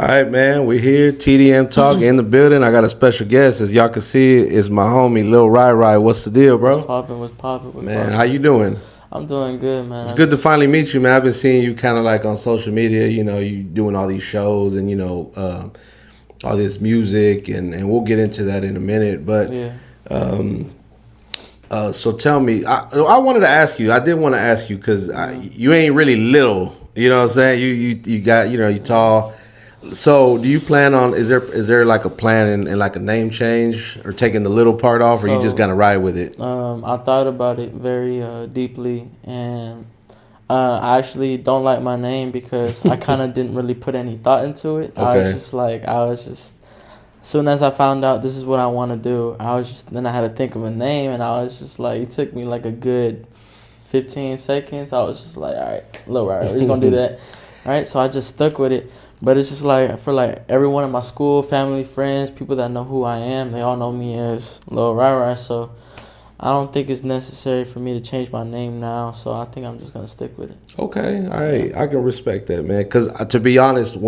right, man. We're here. TDM Talk in the building. I got a special guest. As y'all can see, it's my homie, LiL RyRy. What's the deal, bro? What's poppin'? Man, how you doing? I'm doing good, man. It's good to finally meet you, man. I've been seeing you kind of like on social media. You know, you doing all these shows and, all this music. And we'll get into that in a minute. But so tell me, I wanted to ask you. I did want to ask you because you ain't really little. You know what I'm saying? You got, you tall. So do you plan on, is there like a plan and like a name change or taking the little part off, or you just gonna ride with it? I thought about it very deeply, and I actually don't like my name because I kind of didn't really put any thought into it. Okay. I was just, as soon as I found out this is what I want to do, then I had to think of a name, and I was just like, it took me like a good 15 seconds. I was just like, all right, LiL RyRy, we're just gonna do that. All right, so I just stuck with it. But it's just like, for like everyone in my school, family, friends, people that know who I am, they all know me as LiL RyRy. So I don't think it's necessary for me to change my name now. So I think I'm just going to stick with it. Okay, all right. I can respect that, man. Because to be honest,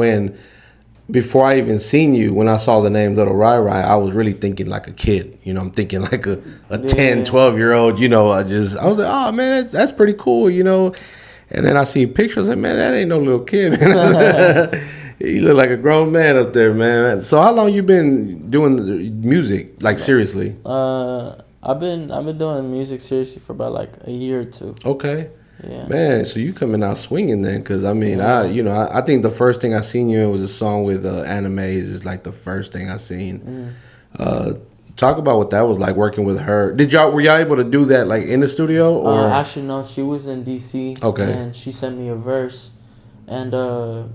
before I even seen you, when I saw the name LiL RyRy, I was really thinking like a kid. I'm thinking like a 10, 12-year-old, I was like, oh, man, that's pretty cool, And then I see pictures, like, man, that ain't no little kid, man. You look like a grown man up there, man. So how long you been doing music, like seriously? I've been doing music seriously for about like a year or two. Okay. Yeah. Man, so you coming out swinging then? Because I mean, I think the first thing I seen you in was a song with Animes. Is like the first thing I seen. Talk about what that was like working with her. Were y'all able to do that like in the studio or? Actually, no. She was in DC. Okay. And she sent me a verse, and I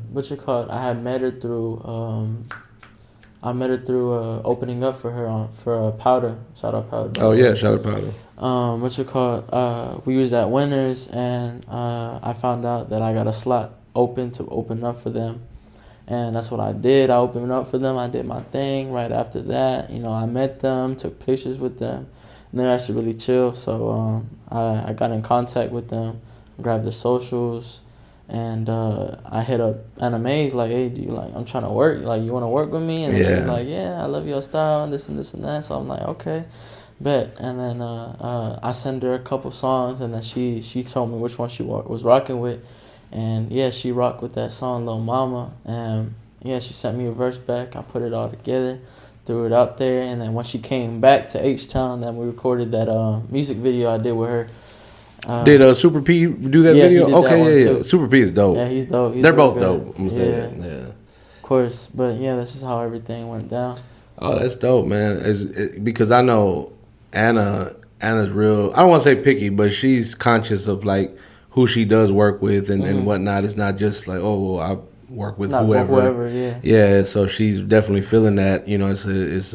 had met her through opening up for her for Powder. Shout out Powder. Oh yeah, shout out Powder. We was at Winners, and I found out that I got a slot open to open up for them. And that's what I did. I opened up for them. I did my thing. Right after that, I met them, took pictures with them, and they're actually really chill. So I got in contact with them, grabbed their socials, and I hit up Animes like, hey, I'm trying to work. Like, you want to work with me? And she was like, yeah, I love your style and this and this and that. So I'm like, okay, bet. And then I sent her a couple songs, and then she told me which one she was rocking with. And yeah, she rocked with that song, Lil Mama. And yeah, she sent me a verse back. I put it all together, threw it out there. And then when she came back to H-Town, then we recorded that music video I did with her. Did Super P do that video? Okay, yeah. Super P is dope. Yeah, he's dope. They're both dope. I'm saying, yeah. Of course, but yeah, that's just how everything went down. Oh, that's dope, man. Because I know Anna's real. I don't want to say picky, but she's conscious of like who she does work with and whatnot. It's not just like, oh, well, I work with whoever. Yeah, so she's definitely feeling that. It's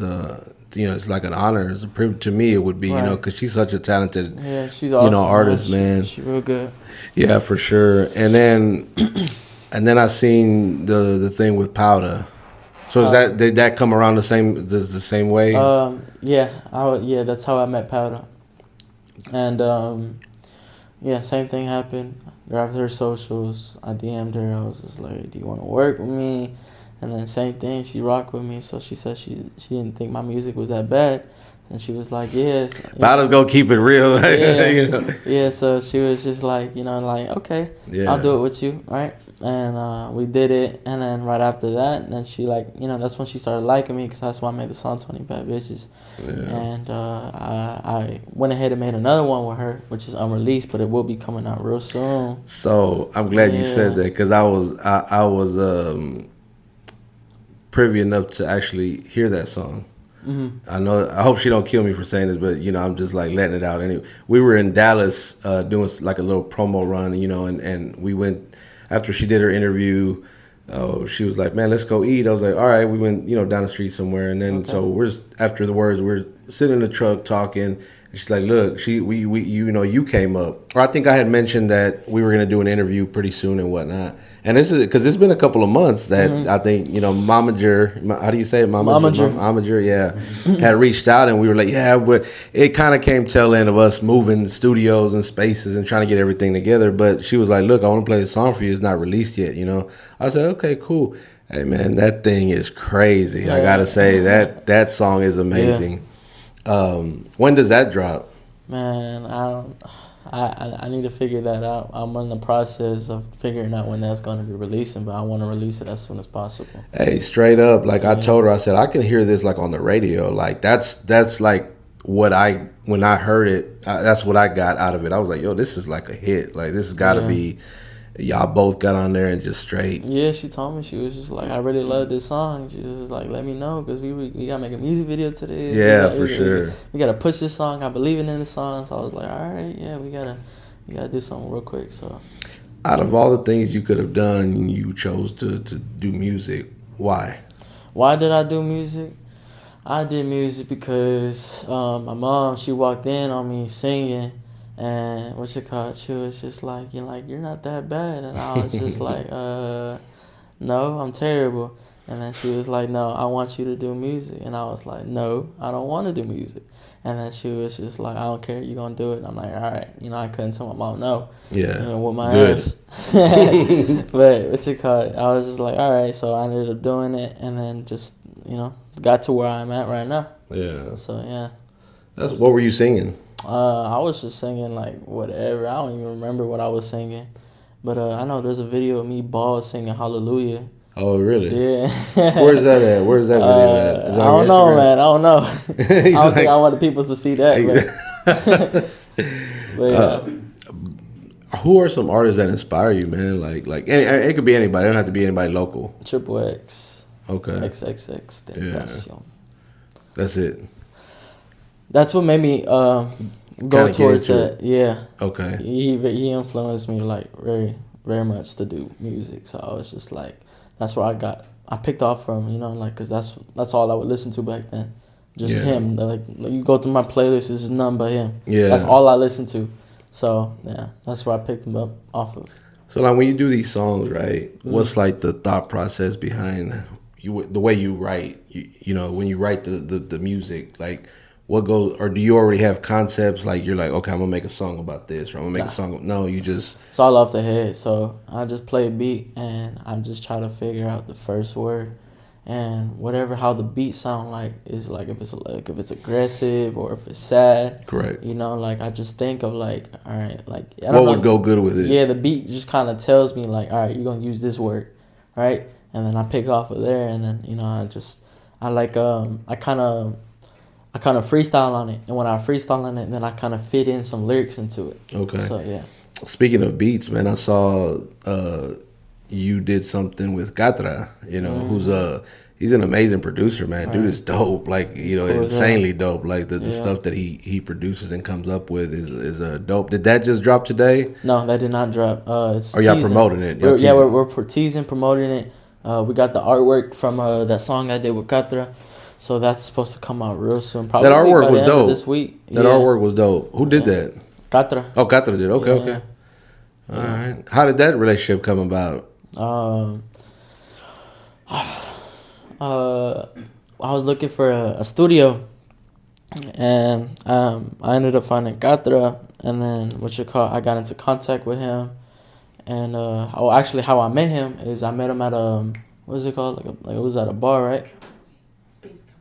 like an honor. It's a privilege to me. It would be, because she's such a talented, she's awesome, artist, man. She's real good. Yeah, for sure. And then I seen the thing with Powder. So did that come around the same way? Yeah, that's how I met Powder. And same thing happened. Grabbed her socials. I DM'd her. I was just like, do you want to work with me? And then same thing, she rocked with me. So she said she didn't think my music was that bad. And she was like, yes. Powder's gonna keep it real. Yeah, so she was just like, okay, I'll do it with you, right? And we did it. And then right after that, then she that's when she started liking me, because that's why I made the song 20 Bad Bitches. Yeah. And I went ahead and made another one with her, which is unreleased, but it will be coming out real soon. So I'm glad you said that, because I was privy enough to actually hear that song. Mm-hmm. I hope she don't kill me for saying this, but I'm just like letting it out. Anyway, we were in Dallas doing like a little promo run, and we went after she did her interview. She was like, man, let's go eat. I was like, all right. We went down the street somewhere, and then so after the words, we're sitting in the truck talking, and she's like, look, you came up, or I think I had mentioned that we were gonna do an interview pretty soon and whatnot. And this is because it's been a couple of months that I think, Momager, how do you say it? Momager, yeah, had reached out, and we were like, yeah, but it kind of came tail end of us moving studios and spaces and trying to get everything together. But she was like, look, I want to play this song for you. It's not released yet, I said, okay, cool. Hey man, that thing is crazy. Yeah. I gotta say that song is amazing. When does that drop? Man, I don't. I need to figure that out. I'm in the process of figuring out when that's going to be releasing, but I want to release it as soon as possible. Hey, straight up, like I Yeah. told her, I said I can hear this like on the radio. Like that's like what I when I heard it, that's what I got out of it. I was like, yo, this is like a hit. Like this has got to Yeah. be. Y'all both got on there and just straight. Yeah, she told me, she was just like, I really love this song. She was just like, let me know because we gotta make a music video today. Yeah, for sure. We gotta push this song. I believe in this song. So I was like, all right, yeah, we gotta do something real quick. So Out of all the things you could have done, you chose to do music. Why? why did I do music? I did music because my mom, she walked in on me singing, and what's it called? She was just like, you're not that bad, and I was just like, no, I'm terrible. And then she was like, no, I want you to do music, and I was like, no, I don't want to do music. And then she was just like, I don't care, you're gonna do it. And I'm like, all right, I couldn't tell my mom no. Yeah, With my good. ass. But what's it called? I was just like, all right, so I ended up doing it, and then just got to where I'm at right now. Yeah. So yeah. That's what were you singing? I was just singing like whatever. I don't even remember what I was singing, but I know there's a video of me bald singing Hallelujah. Oh, really? Yeah. Where's that at? Where's that video at? Is it I on don't know, Instagram? man. I don't know. I don't think I want the people to see that. But yeah. Who are some artists that inspire you, man? Like it could be anybody. It don't have to be anybody local. Triple X. Okay. XXX. Tentacion. That's it. That's what made me go towards that. Yeah. Okay. He influenced me like very, very much to do music. So I was just like, that's where I picked off from, like, cause that's all I would listen to back then. Just him. Like you go through my playlist, it's just nothing but him. Yeah. That's all I listen to. So yeah, that's where I picked him up off of. So like when you do these songs, right? What's like the thought process behind the way you write? When you write the music, like what goes, or do you already have concepts? Like you're like, okay, I'm gonna make a song about this, or I'm gonna make a song. No, you just. It's all off the head. So I just play a beat and I'm just trying to figure out the first word, and how the beat sound like is like if it's aggressive or if it's sad. Correct. Like I just think of like, all right, like what would go good with it? Yeah, the beat just kind of tells me like, all right, you're gonna use this word, right? And then I pick off of there, and then I kind of freestyle on it, and when I freestyle on it, then I kind of fit in some lyrics into it. Okay. So yeah. Speaking of beats, man, I saw you did something with Gatra. Who's he's an amazing producer, man. Right. Dude is dope. Like insanely dope. Like the stuff that he produces and comes up with is dope. Did that just drop today? No, that did not drop. It's Are y'all promoting it? We're teasing, promoting it. We got the artwork from that song I did with Gatra. So that's supposed to come out real soon. Probably that artwork was dope. This week. That artwork was dope. Who did that? Gatra. Oh, Gatra did. Okay. All right. How did that relationship come about? I was looking for a studio, and I ended up finding Gatra, and then I got into contact with him, and how I met him is I met him at what is it called? Like it was at a bar, right?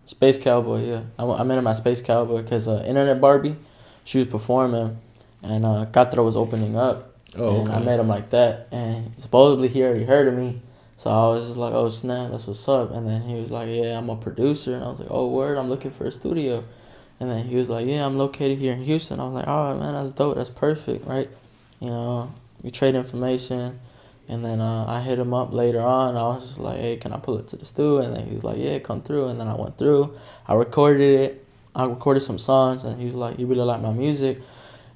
Space Cowboy, yeah. I met him at Space Cowboy because Internet Barbie, she was performing, and Gatra was opening up. Oh, and okay. I met him like that, and supposedly he already heard of me. So I was just like, oh snap, that's what's up. And then he was like, yeah, I'm a producer. And I was like, oh word, I'm looking for a studio. And then he was like, yeah, I'm located here in Houston. I was like, all right, man, that's dope, that's perfect, right? We trade information. And then I hit him up later on. I was just like, hey, can I pull it to the studio? And then he was like, yeah, come through. And then I went through. I recorded it. I recorded some songs. And he was like, you really like my music?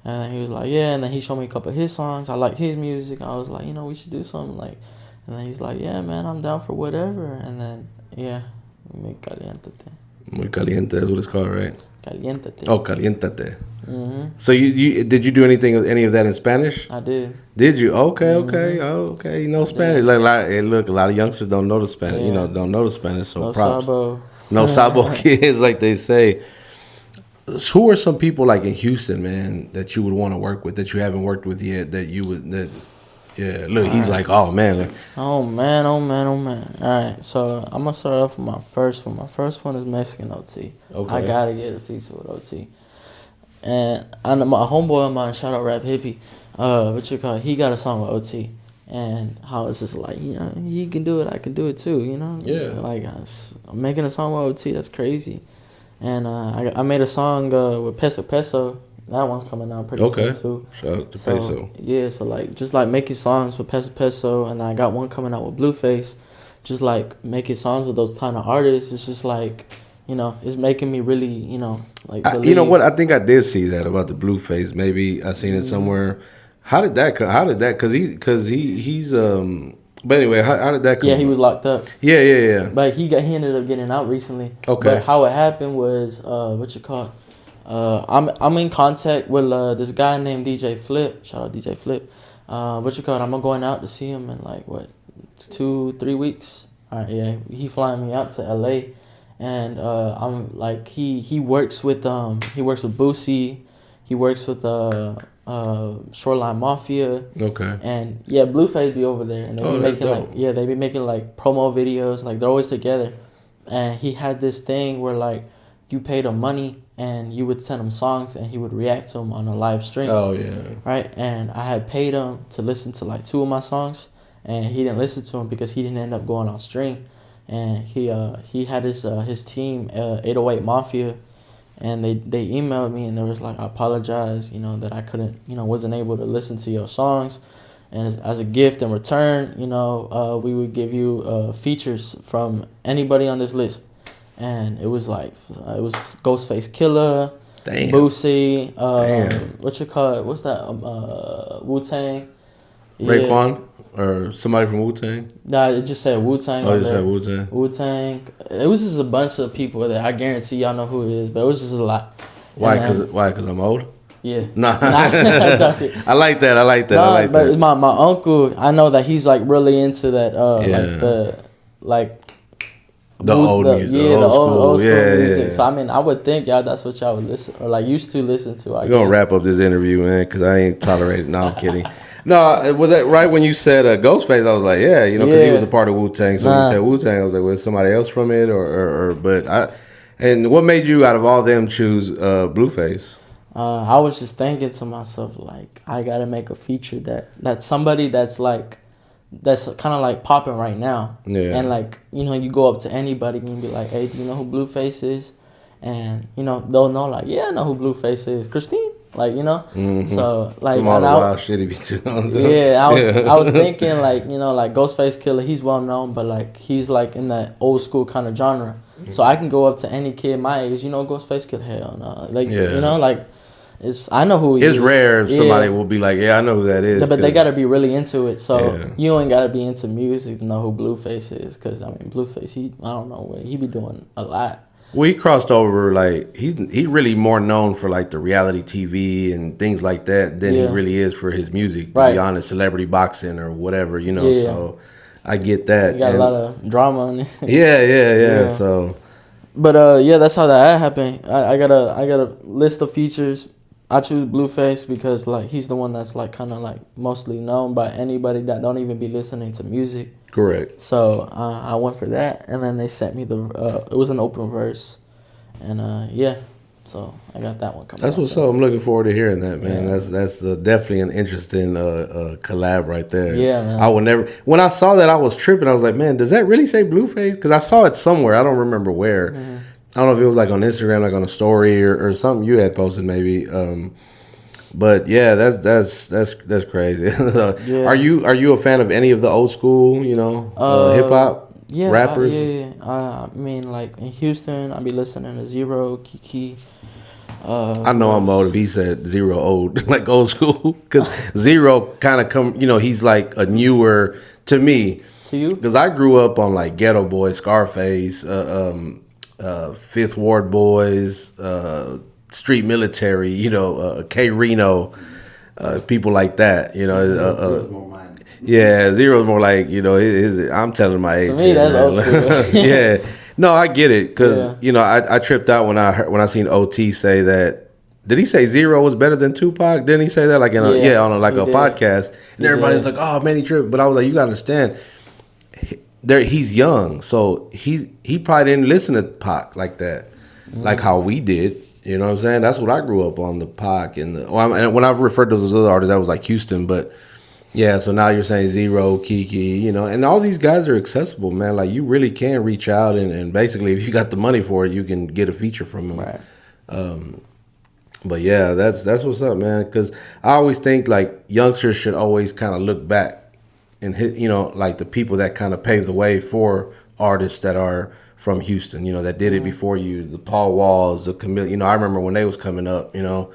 And he was like, yeah. And then he showed me a couple of his songs. I like his music. I was like, we should do something like. And then he's like, yeah, man, I'm down for whatever. And then, yeah, muy calientate. Muy caliente, that's what it's called, right? Calientate. Oh, calientate. Mm-hmm. So did you do any of that in Spanish? I did. Did you? Okay. Oh, okay. You know Spanish. Look, a lot of youngsters don't know the Spanish. Yeah. Don't know the Spanish. So No props. sabo. No sabo kids, like they say. Who are some people like in Houston, man, that you would want to work with that you haven't worked with yet? That you would Yeah, look, he's like, oh man, like, Oh man, oh man, oh man. All right, so I'm gonna start off with my first one. My first one is Mexican OT. Okay. I gotta get a feature with OT. And I know my homeboy of mine, shout out Rap Hippie, what you call it, he got a song with OT. And how it's just like, you know, he can do it, I can do it too, you know? Yeah. Like, I'm making a song with OT, that's crazy. And I made a song with Peso Peso. That one's coming out pretty soon too. Shout out to Peso. Yeah, so like just like making songs with Peso Peso, and I got one coming out with Blueface. Just like making songs with those kind of artists, it's just like, you know, it's making me really, you know, like. You know what? I think I did see that about the Blueface. Maybe I seen it somewhere. How did that? Because he's. But anyway, how did that come? Yeah, he was locked up. Yeah. But he ended up getting out recently. Okay. But how it happened was I'm in contact with this guy named DJ Flip. Shout out DJ Flip. I'm going out to see him in like 2-3 weeks. All right, yeah. He flying me out to LA, and I'm like he works with Boosie, he works with Shoreline Mafia. Okay. And yeah, Blueface be over there, and they be making like promo videos. Like they're always together, and he had this thing where like you paid him money and you would send him songs and he would react to them on a live stream. Oh yeah. Right, and I had paid him to listen to like 2 of my songs, and he didn't listen to them because he didn't end up going on stream, and he had his team 808 Mafia. And they emailed me and they was like, I apologize, you know, that I couldn't, you know, wasn't able to listen to your songs. And as a gift in return, you know, we would give you features from anybody on this list. And it was like, it was Ghostface Killer, Damn. Boosie, Damn. what you call it? What's that? Wu-Tang. Yeah. Raekwon or somebody from Wu-Tang? Nah, it just said Wu-Tang. Oh, it just said Wu-Tang. Wu-Tang. It was just a bunch of people there. I guarantee y'all know who it is, but it was just a lot. Why? Because I'm old? Yeah. Nah. I like that. Nah, but my uncle, I know that he's like really into that. The old music. Yeah, the old school music. Yeah. So I mean, I would think y'all that's what y'all would listen or like used to listen to. We're gonna wrap up this interview, man, because I ain't tolerating. No, I'm kidding. No, was that right when you said Ghostface? I was like, yeah, you know, because he was a part of Wu-Tang. So when you said Wu-Tang, I was like, was somebody else from it and what made you out of all them choose Blueface? I was just thinking to myself, like, I gotta make a feature that's somebody that's kind of like popping right now. Yeah. And like, you know, you go up to anybody and you be like, hey, do you know who Blueface is? And, you know, they'll know like, yeah, I know who Blueface is. Christine? Like, you know? Mm-hmm. So, like... all the wild shit he be doing. Yeah, I was thinking, like, you know, like, Ghostface Killer, he's well-known, but, like, he's, like, in that old-school kind of genre. Mm-hmm. So I can go up to any kid my age, you know, Ghostface Killer, hell no. Like, you know, like, I know who he is. It's rare if somebody will be like, yeah, I know who that is. But they got to be really into it. So you ain't got to be into music to know who Blueface is. Because, I mean, Blueface, I don't know, he be doing a lot. Well, he crossed over, like, he really more known for, like, the reality TV and things like that than he really is for his music, to be honest, celebrity boxing or whatever, you know, so I get that. He got a lot of drama in it. Yeah, so. But, yeah, that's how that happened. I got a list of features. I choose Blueface because, like, he's the one that's, like, kind of, like, mostly known by anybody that don't even be listening to music. Correct. So I went for that, and then they sent me it was an open verse, and so I got that one coming. That's what's up. I'm looking forward to hearing that, man. Yeah. That's definitely an interesting collab right there. Yeah, man. I would never. When I saw that, I was tripping. I was like, man, does that really say Blueface? Because I saw it somewhere. I don't remember where. Mm-hmm. I don't know if it was like on Instagram, like on a story or something you had posted maybe. But yeah, that's crazy. Yeah. Are you a fan of any of the old school, you know, hip hop rappers? I mean, like in Houston, I be listening to Zero, Kiki. I know I'm old if he said Zero old, like old school, because Zero kind of he's like a newer to me. To you? Because I grew up on like Ghetto Boy, Scarface, Fifth Ward Boys, Street Military, you know, K Reno, people like that, you know. Zero's more like, you know, I'm telling my age. To me, that's old school. Yeah. No, I get it because, you know, I tripped out when I seen OT say that did he say Zero was better than Tupac? Didn't he say that like in on a podcast? And everybody's like, oh man, he tripped. But I was like, you gotta understand, he's young, so he probably didn't listen to Pac like that, like how we did. You know what I'm saying? That's what I grew up on, the Pac and and when I've referred to those other artists, that was like Houston, but yeah. So now you're saying Zero, Kiki, you know, and all these guys are accessible, man. Like you really can reach out and basically, if you got the money for it, you can get a feature from them. Right. But yeah, that's what's up, man. Because I always think like youngsters should always kind of look back and hit, you know, like the people that kind of paved the way for artists that are from Houston, you know, that did it before you, the Paul Walls, the Camille, you know, I remember when they was coming up, you know.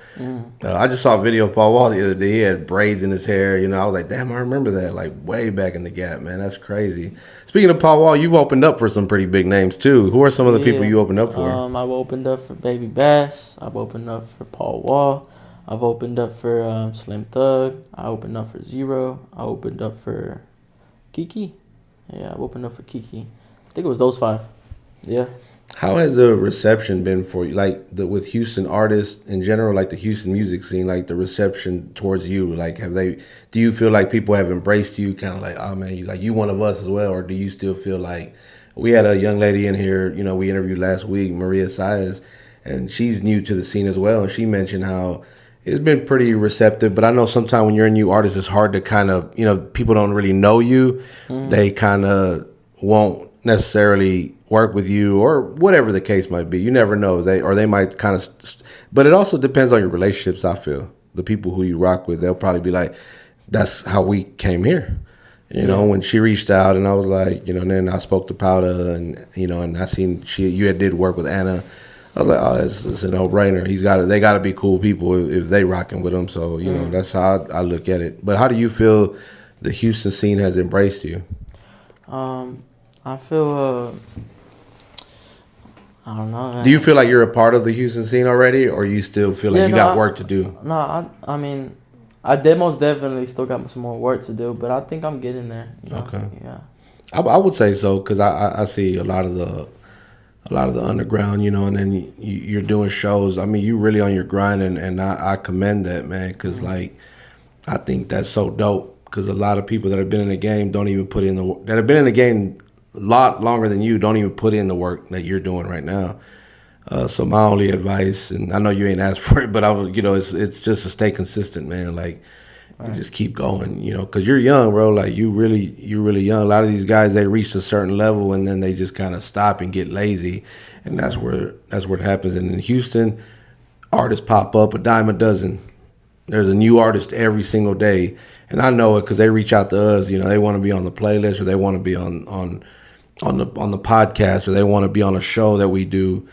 I just saw a video of Paul Wall the other day. He had braids in his hair, you know. I was like, damn, I remember that, like way back in the Gap, man. That's crazy. Speaking of Paul Wall, you've opened up for some pretty big names too. Who are some of the people you opened up for? I've opened up for Baby Bass. I've opened up for Paul Wall. I've opened up for Slim Thug. I opened up for Zero. I opened up for Kiki. Yeah, I've opened up for Kiki. I think it was those 5. Yeah. How has the reception been for you, like with Houston artists in general, like the Houston music scene, like the reception towards you? Like, do you feel like people have embraced you, kind of like, oh man, you one of us as well, or do you still feel like, we had a young lady in here, you know, we interviewed last week, Maria Saez, and she's new to the scene as well, and she mentioned how it's been pretty receptive, but I know sometimes when you're a new artist, it's hard to kind of, you know, people don't really know you, they kind of won't necessarily work with you or whatever the case might be. You never know. They might kind of, but it also depends on your relationships. I feel the people who you rock with, they'll probably be like, that's how we came here. You know, when she reached out and I was like, you know, and then I spoke to Powder and, you know, and I seen you did work with Anna. I was like, oh, it's a no-brainer. They got to be cool people if they rocking with them. So, you know, that's how I look at it. But how do you feel the Houston scene has embraced you? I feel, I don't know, man. Do you feel like you're a part of the Houston scene already, or you still feel like you got work to do? No, I mean, I did most definitely still got some more work to do, but I think I'm getting there. You know? Okay. Yeah. I would say so, because I see a lot of the underground, you know, and then you're doing shows. I mean, you really on your grind, and I commend that, man, because like I think that's so dope. Because a lot of people that have been in the game don't even put in the work. That have been in the game a lot longer than you don't even put in the work that you're doing right now. So my only advice, and I know you ain't asked for it, but it's just to stay consistent, man. Like, you just keep going, you know, because you're young, bro. Like you're really young. A lot of these guys, they reach a certain level and then they just kind of stop and get lazy, and that's where it happens. And in Houston, artists pop up a dime a dozen. There's a new artist every single day, and I know it because they reach out to us. You know, they want to be on the playlist, or they want to be on the podcast, or they want to be on a show that we do.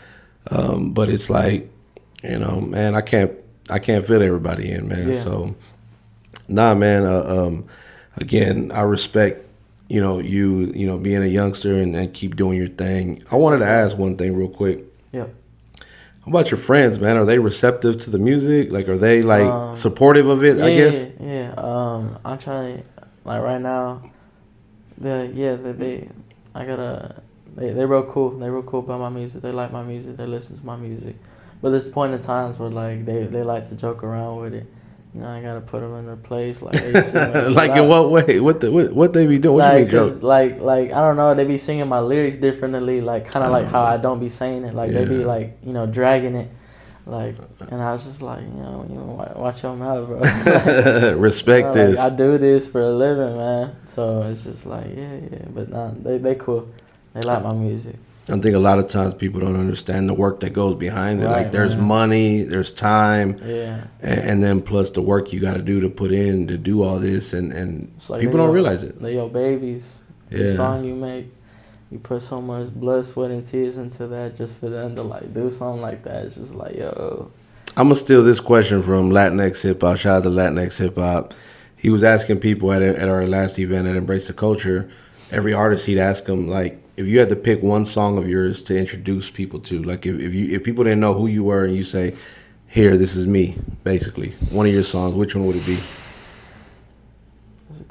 But it's like, you know, man, I can't fit everybody in, man. Yeah. So, nah, man. Again, I respect, you know, being a youngster and keep doing your thing. I wanted to ask one thing real quick. Yeah. How about your friends, man? Are they receptive to the music? Like, are they like supportive of it? Yeah, I guess. Yeah. I'm trying, like right now. They're real cool. They're real cool about my music. They like my music. They listen to my music. But there's point in times where like they like to joke around with it. You know, I gotta put them in their place. Like, hey, like in what way? What they be doing? What like, you mean joke? Like I don't know. They be singing my lyrics differently. Like kind of like how I don't be saying it. Like they be like, you know, dragging it. Like, and I was just like, you know, watch your mouth, bro. Like, respect this. Like, I do this for a living, man. So it's just like, yeah. But nah, they cool. They like my music. I think a lot of times people don't understand the work that goes behind it. Right, like there's money, there's time, and then plus the work you got to do to put in to do all this, and like people don't realize it. They your babies. The song you make, you put so much blood, sweat, and tears into that just for them to like do something like that. It's just like, yo. I'm gonna steal this question from Latinx Hip Hop. Shout out to Latinx Hip Hop. He was asking people at our last event at Embrace the Culture. Every artist, he'd ask them like, if you had to pick one song of yours to introduce people to, like if people didn't know who you were and you say, here, this is me, basically, one of your songs, which one would it be?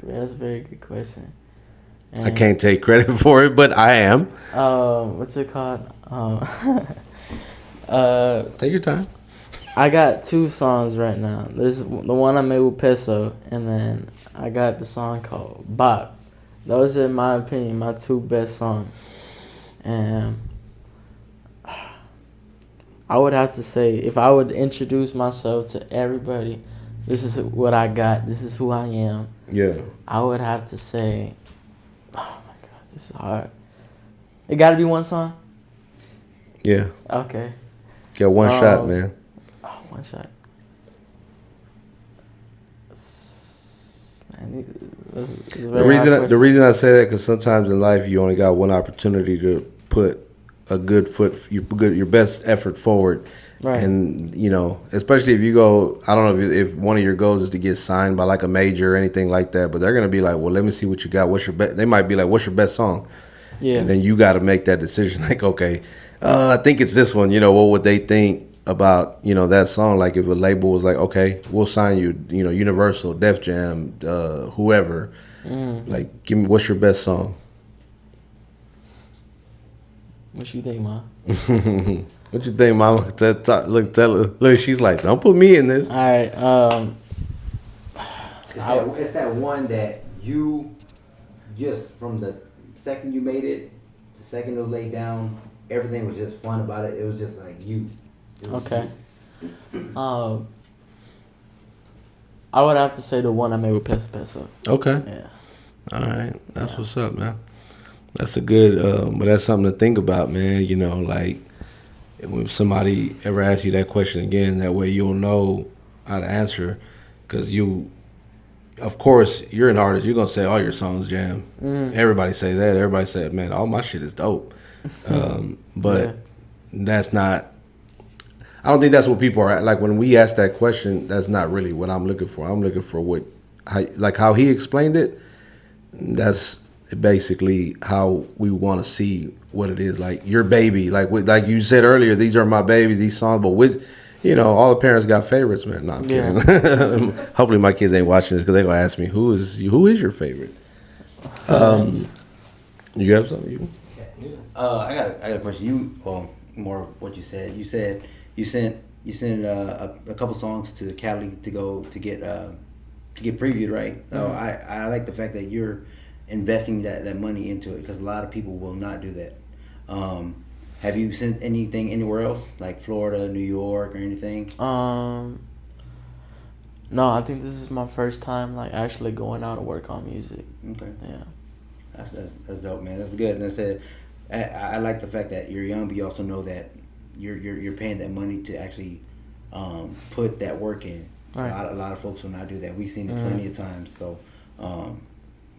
That's a very good question. And I can't take credit for it, but I am. What's it called? Take your time. I got 2 songs right now. There's the one I made with Peso, and then I got the song called Bop. Those are, in my opinion, my 2 best songs. And I would have to say, if I would introduce myself to everybody, this is what I got, this is who I am. Yeah. I would have to say, oh my God, this is hard. It got to be one song? Yeah. Okay. Got one shot, man. Oh, one shot. The reason I say that, because sometimes in life you only got one opportunity to put a good foot, your best effort forward. Right. And, you know, especially if you go, I don't know if one of your goals is to get signed by like a major or anything like that, but they're going to be like, well, let me see what you got. What's your best? They might be like, what's your best song? Yeah. And then you got to make that decision. Like, okay, I think it's this one. You know, what would they think about, you know, that song? Like if a label was like, okay, we'll sign you, you know, Universal, Def Jam, whoever. Like, give me, what's your best song? What you think, Ma? What you think, Mama? Tell her. Look, she's like, don't put me in this. All right. It's that one that you just from the second you made it, the second it was laid down, everything was just fun about it. It was just like you. Okay. I would have to say the one I made with Peso. Okay. Yeah. All right. That's what's up, man. That's a good, but that's something to think about, man. You know, like when somebody ever asks you that question again, that way you'll know how to answer. Because you, of course, you're an artist. You're going to say all your songs jam. Everybody say that. Everybody say, man, all my shit is dope. But that's not, I don't think that's what people are, like when we ask that question, that's not really what I'm looking for. I'm looking for how he explained it. That's basically how we want to see what it is. Like your baby, like you said earlier, these are my babies, these songs. But with, you know, all the parents got favorites, man. No, I'm kidding. Hopefully my kids ain't watching this because they're gonna ask me who is your favorite. You have something? I got a question. More of what you said. You said you sent a couple songs to Cali to go to get previewed, right? So I like the fact that you're investing that money into it, because a lot of people will not do that. Have you sent anything anywhere else, like Florida, New York, or anything? No, I think this is my first time like actually going out and work on music. Okay. Yeah. That's dope, man. That's good. And I said, I like the fact that you're young, but you also know that you're paying that money to actually put that work in. Right. A lot of folks will not do that. We've seen it plenty of times. So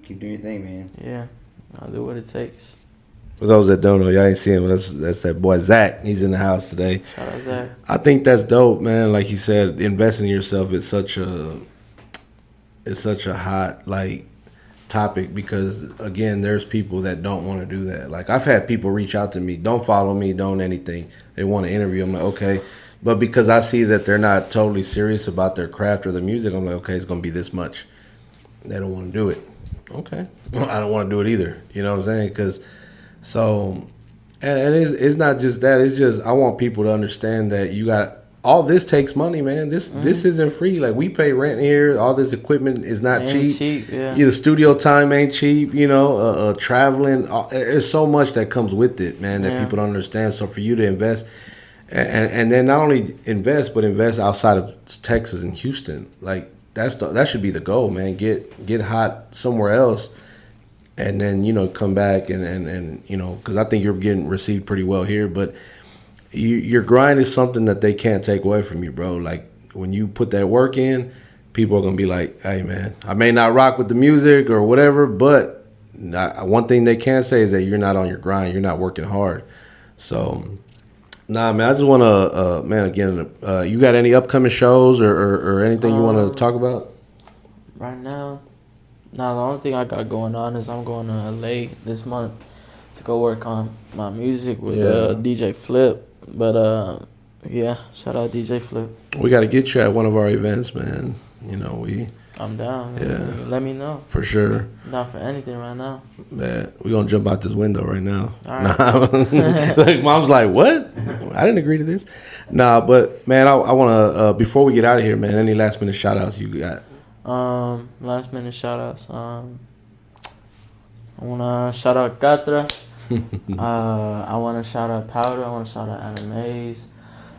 keep doing your thing, man. Yeah, I'll do what it takes. For those that don't know, y'all ain't seen him. That's that boy Zach. He's in the house today. Shout out Zach. I think that's dope, man. Like he said, investing in yourself is such a hot like topic, because again, there's people that don't want to do that. Like I've had people reach out to me, don't follow me, don't anything. They want to interview. I'm like, okay. But because I see that they're not totally serious about their craft or the music, I'm like, okay, it's going to be this much. They don't want to do it. Okay. Well, I don't want to do it either. You know what I'm saying? Because and it's not just that. It's just I want people to understand that you got all this takes money, man. This isn't free. Like we pay rent here. All this equipment is not cheap. Yeah. The studio time ain't cheap. You know, traveling. There's so much that comes with it, man, that people don't understand. So for you to invest, and then not only invest, but invest outside of Texas and Houston, like that should be the goal, man. Get hot somewhere else. And then, you know, come back and you know, because I think you're getting received pretty well here. But your grind is something that they can't take away from you, bro. Like, when you put that work in, people are going to be like, hey, man, I may not rock with the music or whatever, but one thing they can say is that you're not on your grind. You're not working hard. So, nah, man, I just want to, man, again, you got any upcoming shows or anything you want to talk about? Right now? Now, the only thing I got going on is I'm going to LA this month to go work on my music with DJ Flip. But, yeah, shout out DJ Flip. We got to get you at one of our events, man. You know, I'm down. Yeah. Let me know. For sure. I'm down for anything right now. Man, we're going to jump out this window right now. All right. Nah. Like, mom's like, what? I didn't agree to this. Nah, but, man, I want to, before we get out of here, man, any last minute shout outs you got? Last minute shout outs. I want to shout out Catra. I want to shout out Powder. I want to shout out Animes.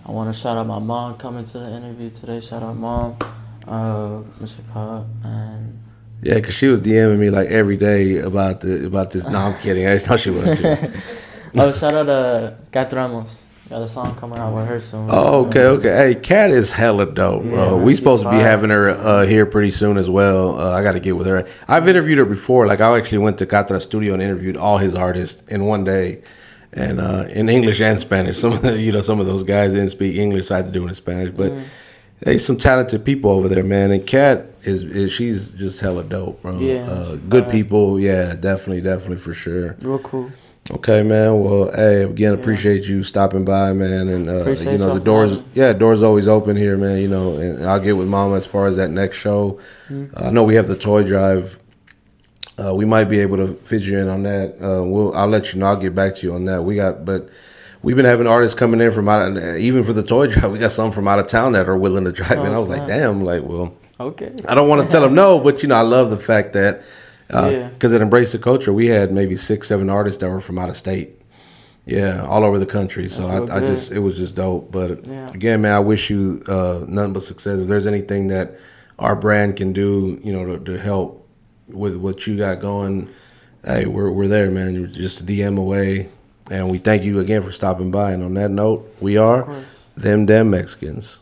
I want to shout out my mom coming to the interview today. Shout out Mom, Mr. Cobb, and Yeah, because she was DMing me like every day about this. No, I'm kidding. I thought she was. oh, shout out Kat Ramos. Got a song coming out with her soon. Oh, okay. Hey, Kat is hella dope, bro. Yeah, We supposed to be fire. having her here pretty soon as well. I got to get with her. I've interviewed her before. Like, I actually went to Catra's studio and interviewed all his artists in one day, and in English and Spanish. Some of those guys didn't speak English, so I had to do it in Spanish. But there's some talented people over there, man. And Kat is she's just hella dope, bro. Yeah, good people. Yeah, definitely for sure. Real cool. Okay, man. Well, hey, again, appreciate you stopping by, man. And Appreciate the y'all doors, for doors always open here, man. And I'll get with Mama as far as that next show. I know we have the toy drive. We might be able to fit you in on that. I'll let you know. I'll get back to you on that. We've been having artists coming in from even for the toy drive. We got some from out of town that are willing to drive in. I was like, damn, well, okay. I don't want to tell them no, but I love the fact that. Because at Embrace the Culture, we had maybe 6-7 artists that were from out of state. Yeah, all over the country. So it was just dope. But again, man, I wish you nothing but success. If there's anything that our brand can do, to help with what you got going, hey, we're there, man. You're just a DM away. And we thank you again for stopping by. And on that note, we are Them Damn Mexicans.